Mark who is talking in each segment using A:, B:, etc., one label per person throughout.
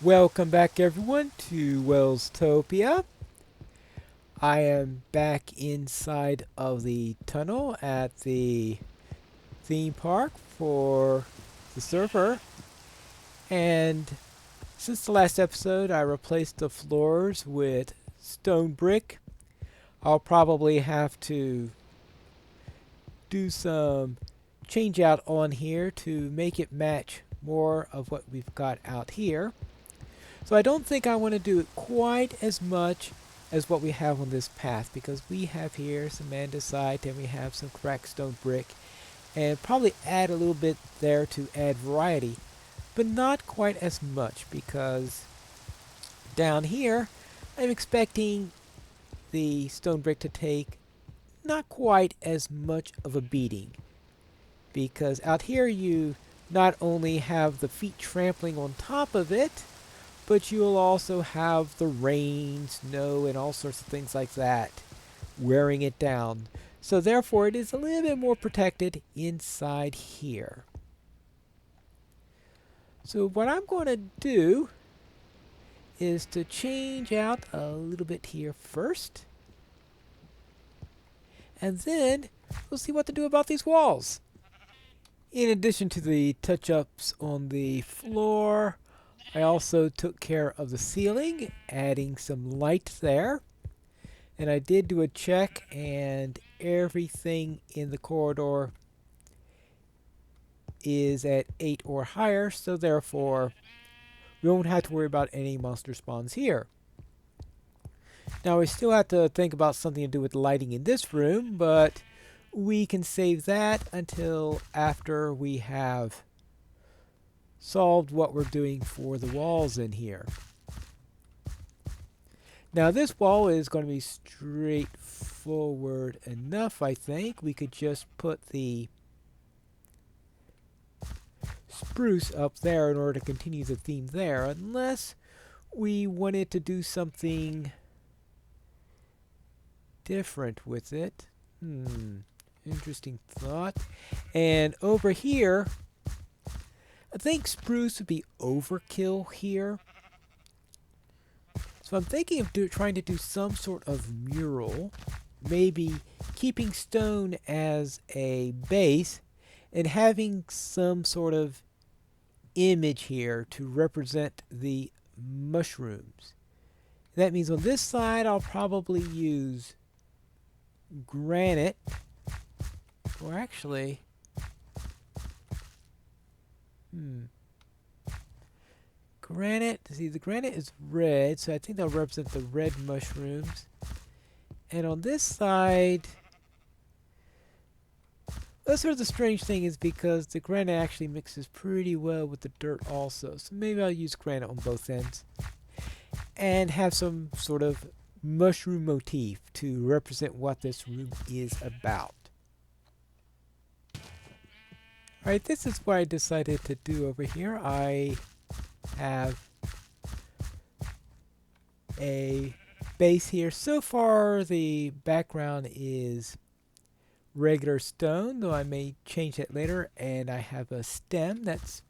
A: Welcome back everyone to Welstopia. I am back inside of the tunnel at the theme park for the server. And since the last episode I replaced the floors with stone brick. I'll probably have to do some change out on here to make it match more of what we've got out here. So I don't think I want to do it quite as much as what we have on this path, because we have here some andesite and we have some cracked stone brick, and probably add a little bit there to add variety, but not quite as much, because down here I'm expecting the stone brick to take not quite as much of a beating, because out here you not only have the feet trampling on top of it, but you'll also have the rain, snow, and all sorts of things like that wearing it down. So therefore it is a little bit more protected inside here. So what I'm going to do is to change out a little bit here first. And then we'll see what to do about these walls. In addition to the touch-ups on the floor, I also took care of the ceiling, adding some light there. And I did do a check, and everything in the corridor is at 8 or higher, so therefore we won't have to worry about any monster spawns here. Now we still have to think about something to do with the lighting in this room, but we can save that until after we have solved what we're doing for the walls in here. Now this wall is going to be straightforward enough, I think. We could just put the spruce up there in order to continue the theme there, unless we wanted to do something different with it. Interesting thought. And over here, I think spruce would be overkill here. So I'm thinking of trying to do some sort of mural, maybe keeping stone as a base and having some sort of image here to represent the mushrooms. That means on this side I'll probably use granite, or actually, granite. See, the granite is red, so I think that'll represent the red mushrooms. And on this side, that's sort of the strange thing, is because the granite actually mixes pretty well with the dirt also. So maybe I'll use granite on both ends and have some sort of mushroom motif to represent what this room is about. Alright, this is what I decided to do over here. I have a base here. So far the background is regular stone, though I may change that later, and I have a stem that's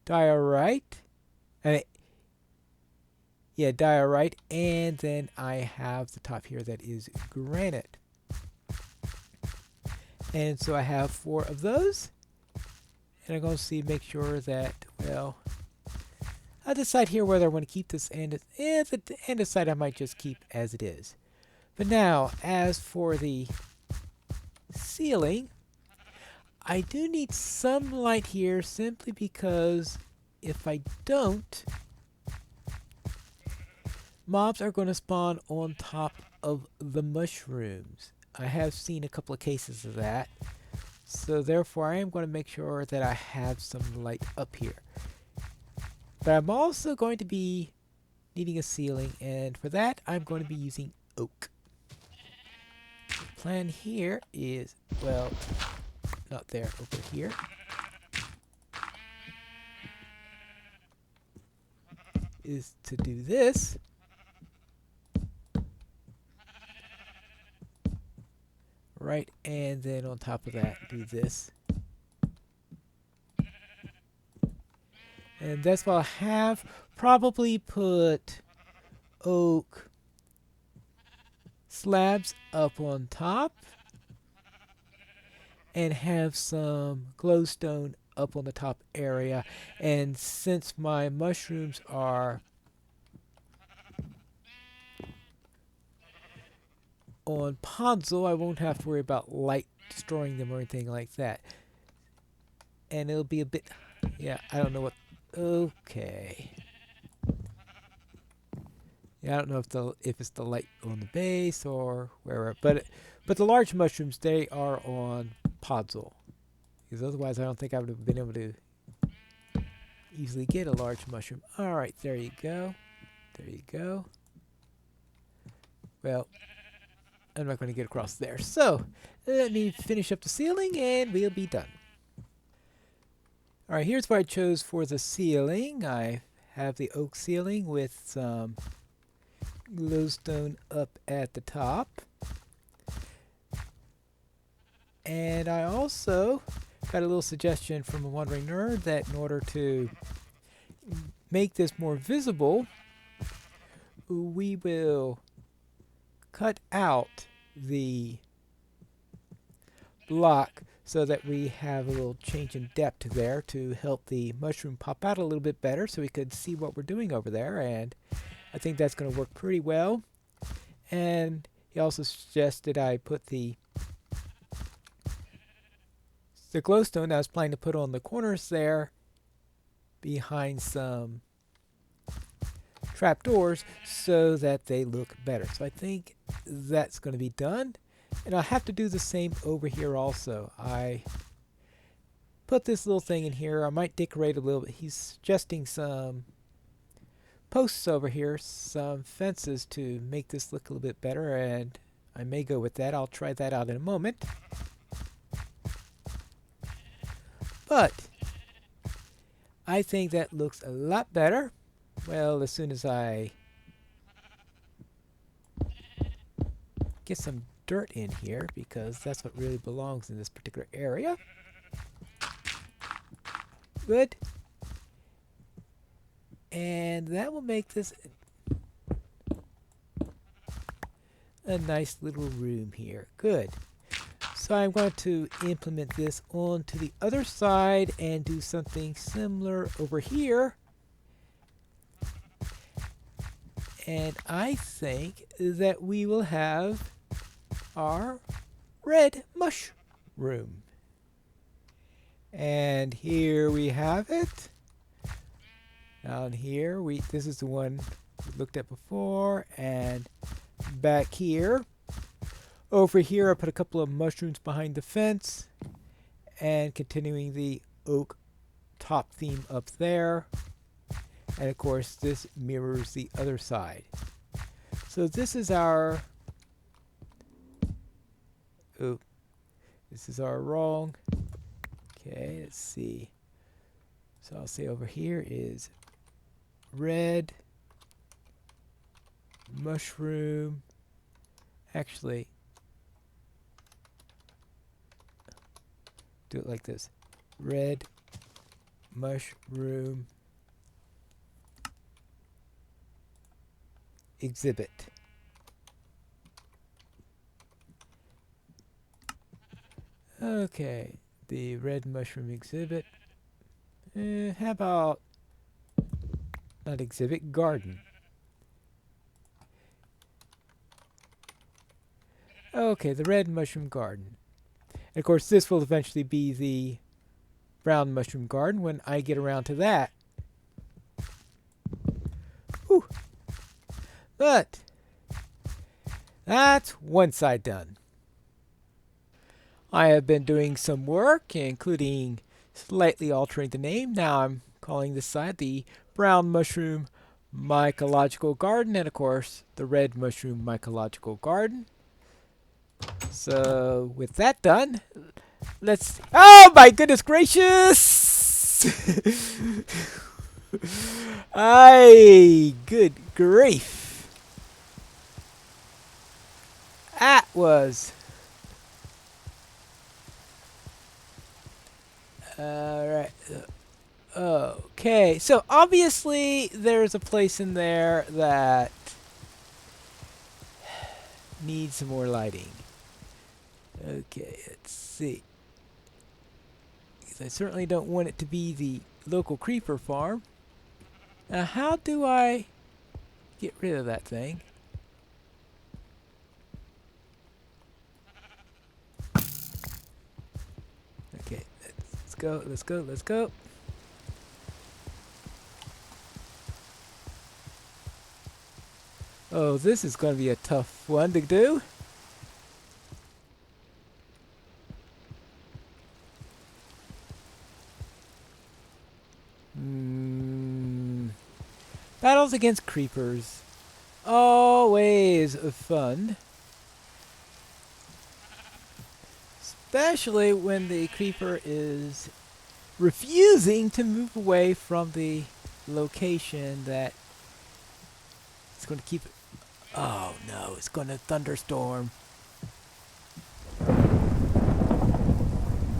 A: diorite. Diorite, and then I have the top here that is granite. And so I have 4 of those, and I'm going to make sure that, well, I'll decide here whether I want to keep this the andesite I might just keep as it is. But now, as for the ceiling, I do need some light here, simply because if I don't, mobs are going to spawn on top of the mushrooms. I have seen a couple of cases of that, so therefore I am going to make sure that I have some light up here. But I'm also going to be needing a ceiling, and for that I'm going to be using oak. The plan here is, well, not there, over here. Is to do this. Right, and then on top of that, do this. And that's what I'll have. Probably put oak slabs up on top and have some glowstone up on the top area. And since my mushrooms are on Ponzo, I won't have to worry about light destroying them or anything like that. And it'll be a bit, yeah, I don't know what, okay. Yeah, I don't know if it's the light on the base or wherever, but the large mushrooms, they are on Podzol, because otherwise I don't think I would have been able to easily get a large mushroom. All right, there you go, there you go. Well, I'm not going to get across there, so let me finish up the ceiling and we'll be done. All right, here's what I chose for the ceiling. I have the oak ceiling with some glowstone up at the top. And I also got a little suggestion from a wandering nerd that in order to make this more visible, we will cut out the block so that we have a little change in depth there to help the mushroom pop out a little bit better so we could see what we're doing over there. And I think that's going to work pretty well. And he also suggested I put the glowstone I was planning to put on the corners there behind some trapdoors so that they look better. So I think that's going to be done. And I'll have to do the same over here also. I put this little thing in here. I might decorate a little bit. He's suggesting some posts over here, some fences to make this look a little bit better, and I may go with that. I'll try that out in a moment. But I think that looks a lot better. Well, as soon as I get some dirt in here, because that's what really belongs in this particular area. Good. And that will make this a nice little room here. Good. So I'm going to implement this onto the other side and do something similar over here. And I think that we will have our red mushroom. And here we have it. Down here, this is the one we looked at before, and back here. Over here, I put a couple of mushrooms behind the fence, and continuing the oak top theme up there. And of course, this mirrors the other side. So this is our, oh, this is our wrong. Okay, let's see. So I'll say over here is red mushroom. Actually, do it like this. Red mushroom exhibit. Okay, the red mushroom exhibit. How about not exhibit, garden. Okay, the red mushroom garden. And of course, this will eventually be the brown mushroom garden when I get around to that. Whew. But that's one side done. I have been doing some work, including slightly altering the name. Now I'm calling this side the brown mushroom mycological garden, and of course the red mushroom mycological garden. So with that done, let's, oh my goodness gracious! Good grief. That was, alright. Okay, so obviously there's a place in there that needs some more lighting. Okay, let's see. 'Cause I certainly don't want it to be the local creeper farm. Now, how do I get rid of that thing? Okay, let's go, let's go, let's go. Oh, this is going to be a tough one to do. Hmm. Battles against creepers. Always fun. Especially when the creeper is refusing to move away from the location that it's going to keep it. Oh no, it's going to thunderstorm.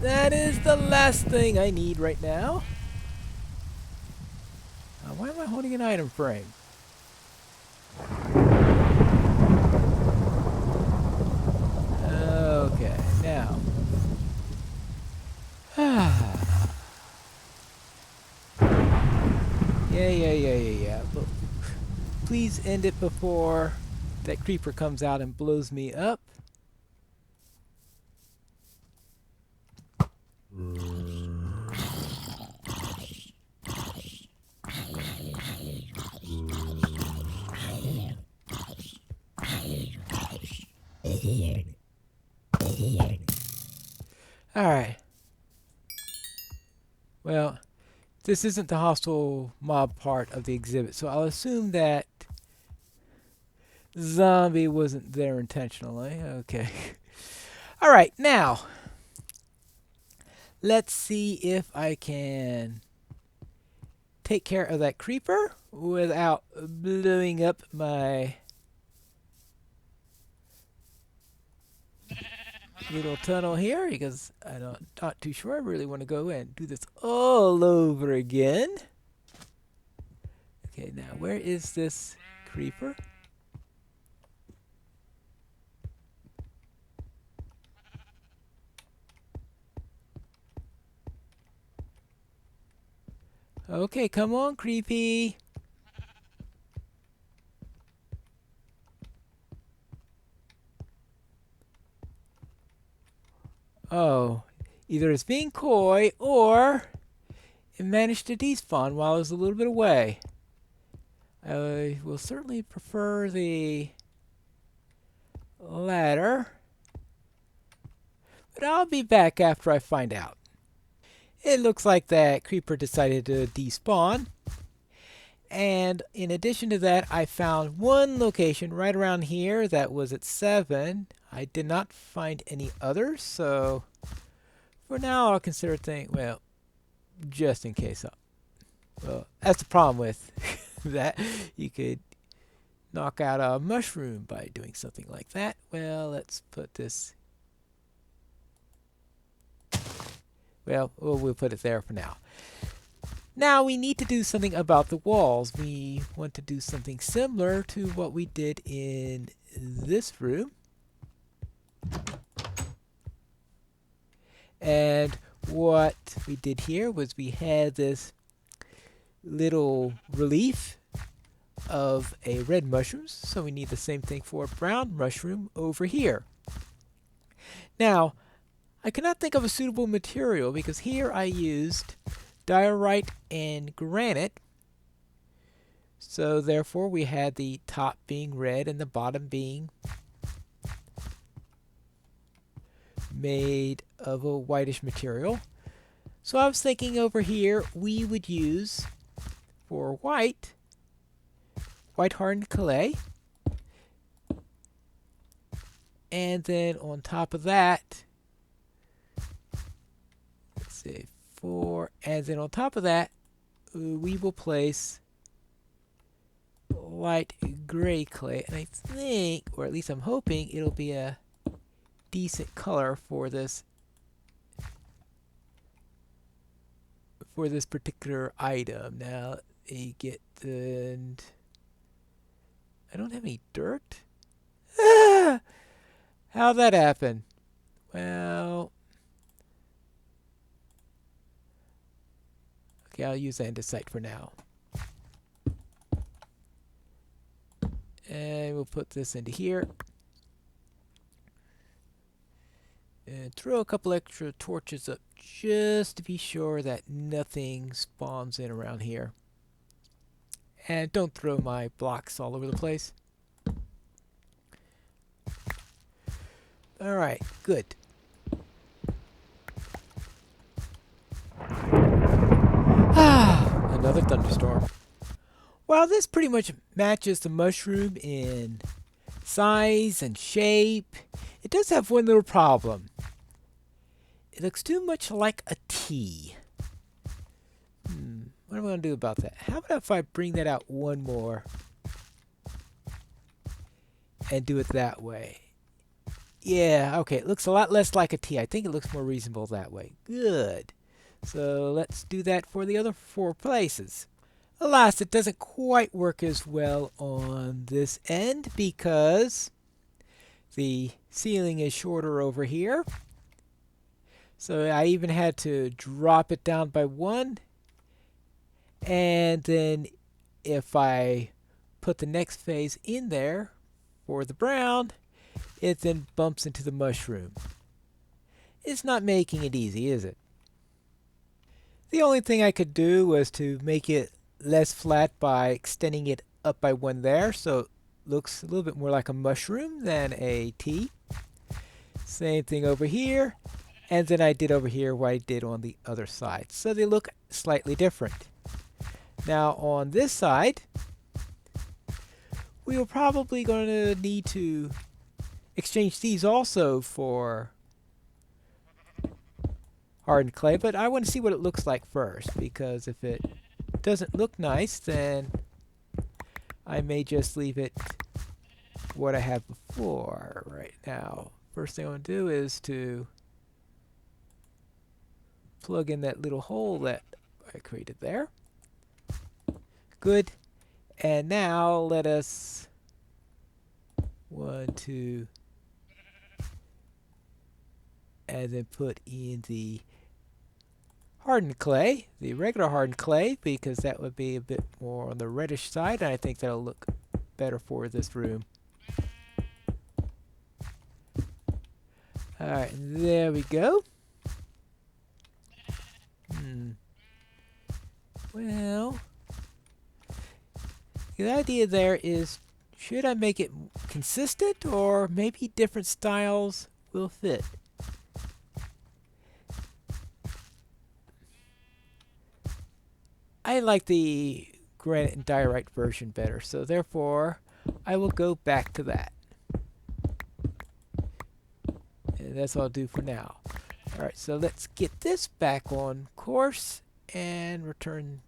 A: That is the last thing I need right now. Why am I holding an item frame? Okay, now. Yeah. But please end it before that creeper comes out and blows me up. Alright. Well, this isn't the hostile mob part of the exhibit, so I'll assume that zombie wasn't there intentionally. Okay. Alright, now let's see if I can take care of that creeper without blowing up my little tunnel here, because I'm not too sure I really want to go in and do this all over again. Okay, now where is this creeper? Okay, come on, creepy. Oh, either it's being coy or it managed to despawn while I was a little bit away. I will certainly prefer the latter, but I'll be back after I find out. It looks like that creeper decided to despawn. And in addition to that, I found one location right around here that was at 7. I did not find any others, so for now I'll consider well, just in case. Well, that's the problem with that. You could knock out a mushroom by doing something like that. Well, let's put this. Well, we'll put it there for now. Now we need to do something about the walls. We want to do something similar to what we did in this room. And what we did here was we had this little relief of a red mushroom, so we need the same thing for a brown mushroom over here. Now, I cannot think of a suitable material because here I used diorite and granite, so therefore we had the top being red and the bottom being made of a whitish material. So I was thinking over here we would use for white hardened clay, and then on top of that, let's see, and then on top of that we will place light gray clay, and I think, or at least I'm hoping, it'll be a decent color for this for this particular item. Now, you get the... I don't have any dirt? Ah! How'd that happen? Well... Okay, I'll use andesite for now. And we'll put this into here. And throw a couple extra torches up just to be sure that nothing spawns in around here. And don't throw my blocks all over the place. Alright, good. Ah, another thunderstorm. Well, this pretty much matches the mushroom in size and shape. It does have one little problem. It looks too much like a T. What am I going to do about that? How about if I bring that out one more and do it that way? Yeah, okay, it looks a lot less like a T. I think it looks more reasonable that way. Good. So let's do that for the other 4 places. Alas, it doesn't quite work as well on this end because the ceiling is shorter over here. So I even had to drop it down by 1. And then if I put the next phase in there for the brown, it then bumps into the mushroom. It's not making it easy, is it? The only thing I could do was to make it less flat by extending it up by 1 there, so it looks a little bit more like a mushroom than a T. Same thing over here, and then I did over here what I did on the other side. So they look slightly different. Now on this side, we are probably going to need to exchange these also for hardened clay, but I want to see what it looks like first, because if it doesn't look nice, then I may just leave it what I have before right now. First thing I want to do is to plug in that little hole that I created there. Good. And now let us 1, 2, and then put in the hardened clay, the regular hardened clay, because that would be a bit more on the reddish side, and I think that'll look better for this room. Alright, there we go. Well, the idea there is, should I make it consistent, or maybe different styles will fit? I like the granite and diorite version better, so therefore I will go back to that. And that's what I'll do for now. Alright, so let's get this back on course and return.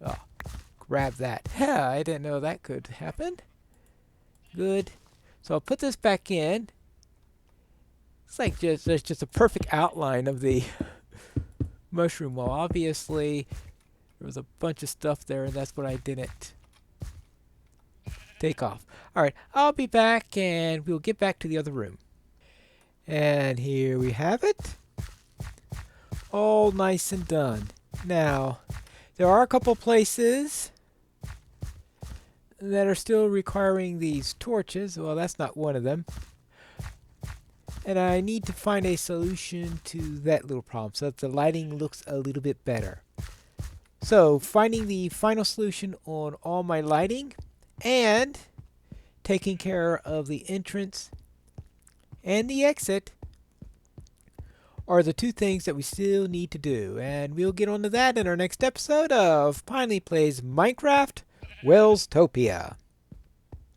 A: Oh, grab that. Yeah, I didn't know that could happen. Good. So I'll put this back in. It's like there's just a perfect outline of the mushroom wall. Obviously, there was a bunch of stuff there, and that's what I didn't take off. Alright, I'll be back, and we'll get back to the other room. And here we have it. All nice and done. Now, there are a couple places that are still requiring these torches. Well, that's not one of them. And I need to find a solution to that little problem so that the lighting looks a little bit better. So, finding the final solution on all my lighting and taking care of the entrance and the exit are the 2 things that we still need to do. And we'll get on to that in our next episode of Pineleaf Plays Minecraft Welstopia.